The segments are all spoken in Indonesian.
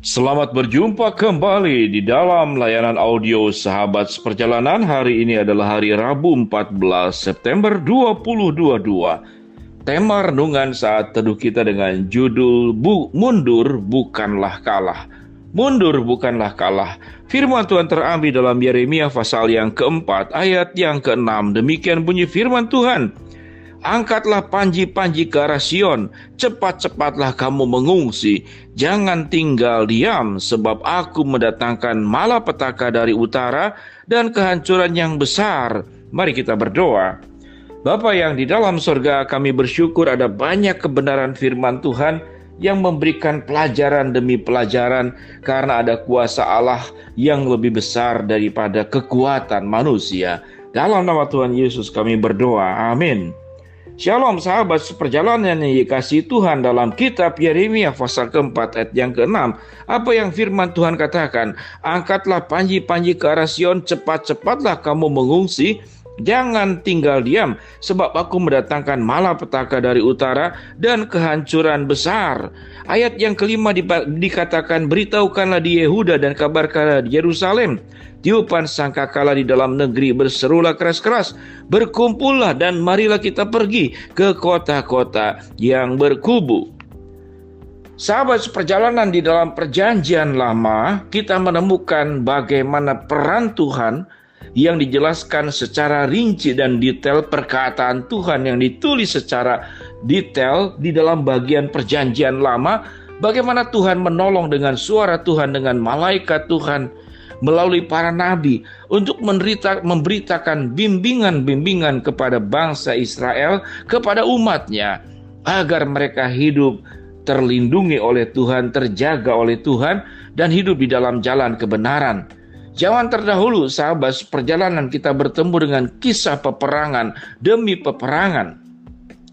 Selamat berjumpa kembali di dalam layanan audio Sahabat Seperjalanan. Hari ini adalah hari Rabu 14 September 2022. Tema renungan saat teduh kita dengan judul Mundur Bukanlah Kalah. Mundur bukanlah kalah. Firman Tuhan terambil dalam Yeremia pasal yang keempat ayat yang keenam. Demikian bunyi firman Tuhan. Angkatlah panji-panji ke arah Sion, cepat-cepatlah kamu mengungsi, jangan tinggal diam, sebab aku mendatangkan malapetaka dari utara dan kehancuran yang besar. Mari kita berdoa. Bapa yang di dalam sorga, kami bersyukur ada banyak kebenaran firman Tuhan yang memberikan pelajaran demi pelajaran, karena ada kuasa Allah yang lebih besar daripada kekuatan manusia. Dalam nama Tuhan Yesus kami berdoa, amin. Shalom sahabat seperjalanan yang dikasihi Tuhan. Dalam kitab Yeremia pasal keempat ayat yang keenam, apa yang firman Tuhan katakan? Angkatlah panji-panji ke arah Sion, cepat-cepatlah kamu mengungsi, jangan tinggal diam, sebab aku mendatangkan malapetaka dari utara dan kehancuran besar. Ayat yang kelima dikatakan, beritahukanlah di Yehuda dan kabarkanlah di Yerusalem, tiupan sangkakala di dalam negeri, berserulah keras-keras, berkumpullah dan marilah kita pergi ke kota-kota yang berkubu. Sahabat seperjalanan, di dalam perjanjian lama kita menemukan bagaimana peran Tuhan yang dijelaskan secara rinci dan detail, perkataan Tuhan yang ditulis secara detail di dalam bagian perjanjian lama, bagaimana Tuhan menolong dengan suara Tuhan, dengan malaikat Tuhan melalui para nabi untuk memberitakan bimbingan-bimbingan kepada bangsa Israel, kepada umatnya, agar mereka hidup terlindungi oleh Tuhan, terjaga oleh Tuhan, dan hidup di dalam jalan kebenaran. Zaman terdahulu sahabat perjalanan kita bertemu dengan kisah peperangan demi peperangan.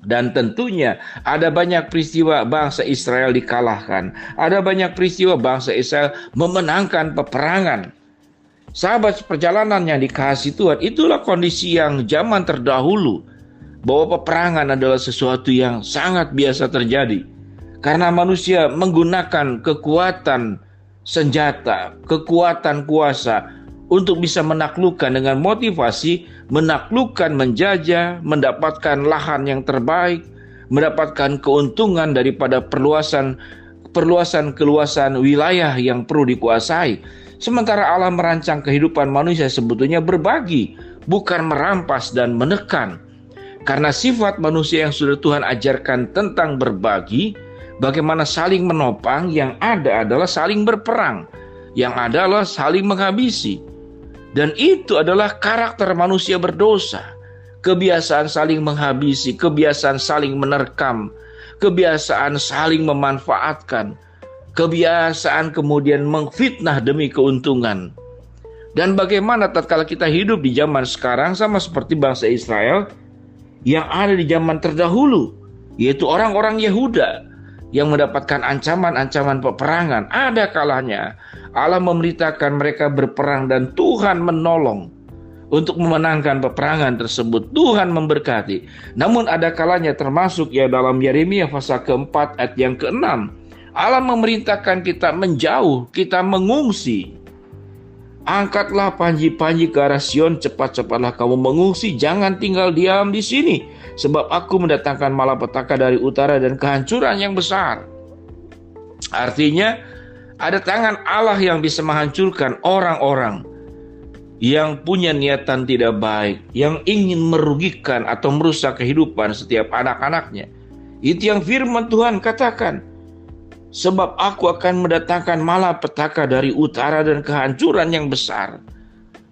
Dan tentunya ada banyak peristiwa bangsa Israel dikalahkan. Ada banyak peristiwa bangsa Israel memenangkan peperangan. Sahabat perjalanan yang dikasihi Tuhan, itulah kondisi yang zaman terdahulu. Bahwa peperangan adalah sesuatu yang sangat biasa terjadi. Karena manusia menggunakan kekuatan senjata, kekuatan kuasa untuk bisa menaklukkan dengan motivasi, menaklukkan, menjajah, mendapatkan lahan yang terbaik, mendapatkan keuntungan daripada perluasan wilayah yang perlu dikuasai. Sementara Allah merancang kehidupan manusia sebetulnya berbagi, bukan merampas dan menekan. Karena sifat manusia yang sudah Tuhan ajarkan tentang berbagi, bagaimana saling menopang, yang ada adalah saling berperang, yang ada adalah saling menghabisi. Dan itu adalah karakter manusia berdosa. Kebiasaan saling menghabisi, kebiasaan saling menerkam, kebiasaan saling memanfaatkan, kebiasaan kemudian mengfitnah demi keuntungan. Dan bagaimana tatkala kita hidup di zaman sekarang sama seperti bangsa Israel yang ada di zaman terdahulu, yaitu orang-orang Yehuda yang mendapatkan ancaman-ancaman peperangan. Ada kalanya Allah memberitakan mereka berperang dan Tuhan menolong untuk memenangkan peperangan tersebut. Tuhan memberkati. Namun ada kalanya, termasuk ya dalam Yeremia pasal keempat ayat yang keenam, Allah memerintahkan kita menjauh, kita mengungsi. Angkatlah panji-panji ke arah Sion, cepat-cepatlah kamu mengungsi, jangan tinggal diam di sini, sebab aku mendatangkan malapetaka dari utara dan kehancuran yang besar. Artinya ada tangan Allah yang bisa menghancurkan orang-orang yang punya niatan tidak baik, yang ingin merugikan atau merusak kehidupan setiap anak-anaknya. Itu yang firman Tuhan katakan. Sebab aku akan mendatangkan malapetaka dari utara dan kehancuran yang besar.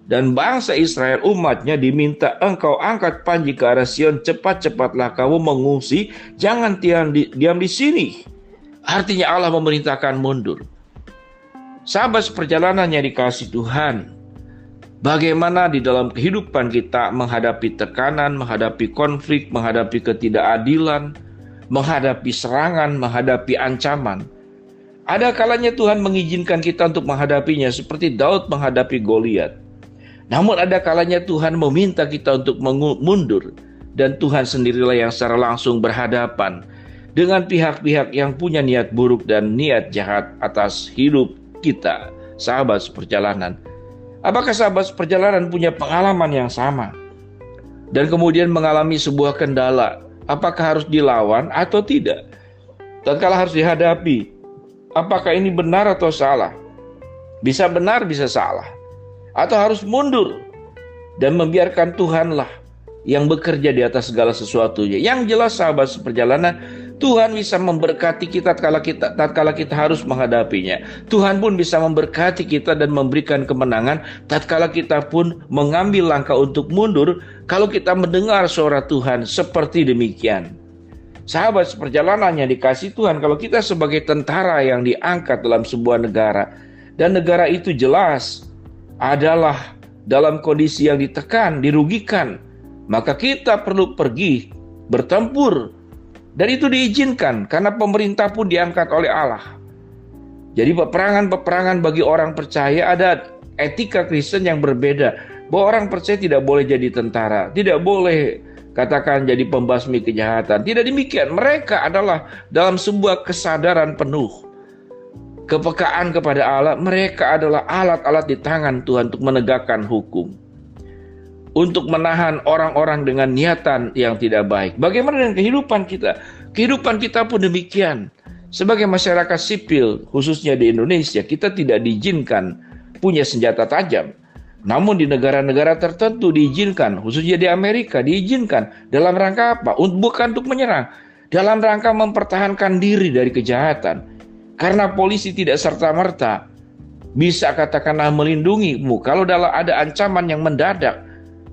Dan bangsa Israel, umatnya, diminta, engkau angkat panji ke arah Sion, cepat-cepatlah kamu mengungsi, jangan diam di sini. Artinya Allah memerintahkan mundur. Sahabat seperjalanan yang dikasihi Tuhan, bagaimana di dalam kehidupan kita menghadapi tekanan, menghadapi konflik, menghadapi ketidakadilan, menghadapi serangan, menghadapi ancaman. Ada kalanya Tuhan mengizinkan kita untuk menghadapinya, seperti Daud menghadapi Goliat. Namun ada kalanya Tuhan meminta kita untuk mundur, dan Tuhan sendirilah yang secara langsung berhadapan. dengan pihak-pihak yang punya niat buruk dan niat jahat atas hidup kita, sahabat seperjalanan. Apakah sahabat seperjalanan punya pengalaman yang sama? Dan kemudian mengalami sebuah kendala, apakah harus dilawan atau tidak? Tatkala harus dihadapi, apakah ini benar atau salah? Bisa benar, bisa salah. Atau harus mundur dan membiarkan Tuhanlah yang bekerja di atas segala sesuatunya. Yang jelas sahabat seperjalanan, Tuhan bisa memberkati kita tatkala kita harus menghadapinya. Tuhan pun bisa memberkati kita dan memberikan kemenangan tatkala kita pun mengambil langkah untuk mundur kalau kita mendengar suara Tuhan seperti demikian. Sahabat seperjalanan yang dikasihi Tuhan, kalau kita sebagai tentara yang diangkat dalam sebuah negara, dan negara itu jelas adalah dalam kondisi yang ditekan, dirugikan, maka kita perlu pergi bertempur. Dan itu diizinkan karena pemerintah pun diangkat oleh Allah. Jadi peperangan bagi orang percaya ada etika Kristen yang berbeda. Bahwa orang percaya tidak boleh jadi tentara, tidak boleh katakan jadi pembasmi kejahatan. Tidak demikian, mereka adalah dalam sebuah kesadaran penuh, kepekaan kepada Allah. Mereka adalah alat-alat di tangan Tuhan untuk menegakkan hukum, untuk menahan orang-orang dengan niatan yang tidak baik. Bagaimana dengan kehidupan kita? Kehidupan kita pun demikian. Sebagai masyarakat sipil, khususnya di Indonesia, kita tidak diizinkan punya senjata tajam. Namun di negara-negara tertentu diizinkan, khususnya di Amerika diizinkan. Dalam rangka apa? Bukan untuk menyerang, dalam rangka mempertahankan diri dari kejahatan. Karena polisi tidak serta-merta bisa katakanlah melindungimu kalau ada ancaman yang mendadak.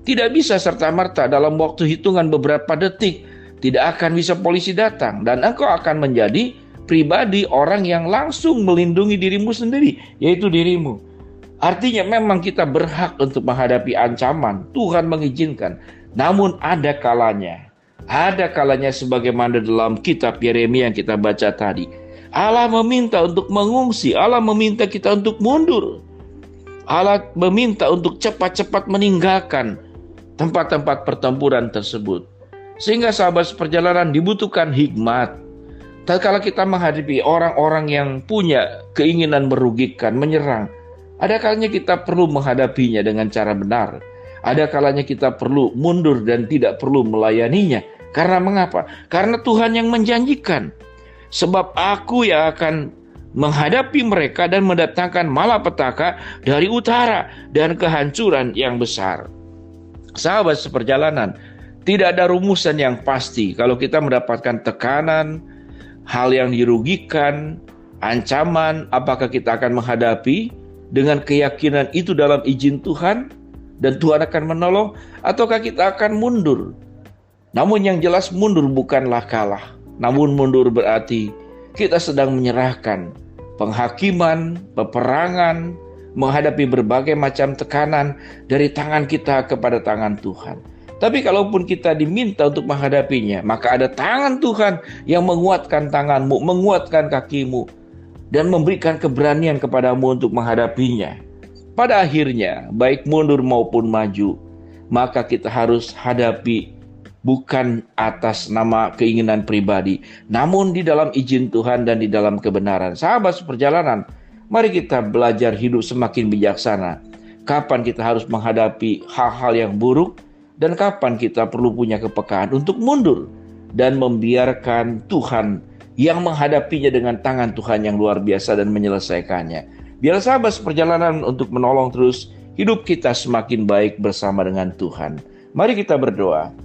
Tidak bisa serta-merta dalam waktu hitungan beberapa detik, tidak akan bisa polisi datang. Dan engkau akan menjadi pribadi orang yang langsung melindungi dirimu sendiri, yaitu dirimu. Artinya memang kita berhak untuk menghadapi ancaman, Tuhan mengizinkan. Namun ada kalanya sebagaimana dalam kitab Yeremia yang kita baca tadi. Allah meminta untuk mengungsi, Allah meminta kita untuk mundur. Allah meminta untuk cepat-cepat meninggalkan tempat-tempat pertempuran tersebut. Sehingga sahabat seperjalanan dibutuhkan hikmat. Tatkala kita menghadapi orang-orang yang punya keinginan merugikan, menyerang, ada kalanya kita perlu menghadapinya dengan cara benar. Ada kalanya kita perlu mundur dan tidak perlu melayaninya. Karena mengapa? Karena Tuhan yang menjanjikan. Sebab aku yang akan menghadapi mereka dan mendatangkan malapetaka dari utara dan kehancuran yang besar. Sahabat seperjalanan, tidak ada rumusan yang pasti kalau kita mendapatkan tekanan, hal yang dirugikan, ancaman, apakah kita akan menghadapi dengan keyakinan itu dalam izin Tuhan dan Tuhan akan menolong, ataukah kita akan mundur. Namun yang jelas mundur bukanlah kalah, namun mundur berarti kita sedang menyerahkan penghakiman, peperangan, menghadapi berbagai macam tekanan dari tangan kita kepada tangan Tuhan. Tapi kalaupun kita diminta untuk menghadapinya, maka ada tangan Tuhan yang menguatkan tanganmu, menguatkan kakimu, dan memberikan keberanian kepadamu untuk menghadapinya. Pada akhirnya, baik mundur maupun maju, maka kita harus hadapi bukan atas nama keinginan pribadi, namun di dalam izin Tuhan dan di dalam kebenaran. Sahabat seperjalanan, mari kita belajar hidup semakin bijaksana. Kapan kita harus menghadapi hal-hal yang buruk, dan kapan kita perlu punya kepekaan untuk mundur dan membiarkan Tuhan yang menghadapinya dengan tangan Tuhan yang luar biasa dan menyelesaikannya. Biar sahabat seperjalanan untuk menolong terus hidup kita semakin baik bersama dengan Tuhan. Mari kita berdoa.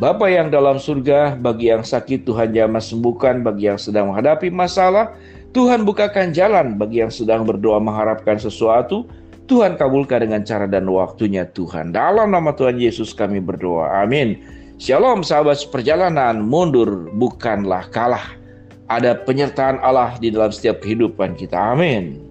Bapa yang dalam surga, bagi yang sakit Tuhan jamah sembuhkan, bagi yang sedang menghadapi masalah, Tuhan bukakan jalan, bagi yang sedang berdoa mengharapkan sesuatu, Tuhan kabulkan dengan cara dan waktunya Tuhan. Dalam nama Tuhan Yesus kami berdoa. Amin. Shalom sahabat seperjalanan, mundur bukanlah kalah. Ada penyertaan Allah di dalam setiap kehidupan kita. Amin.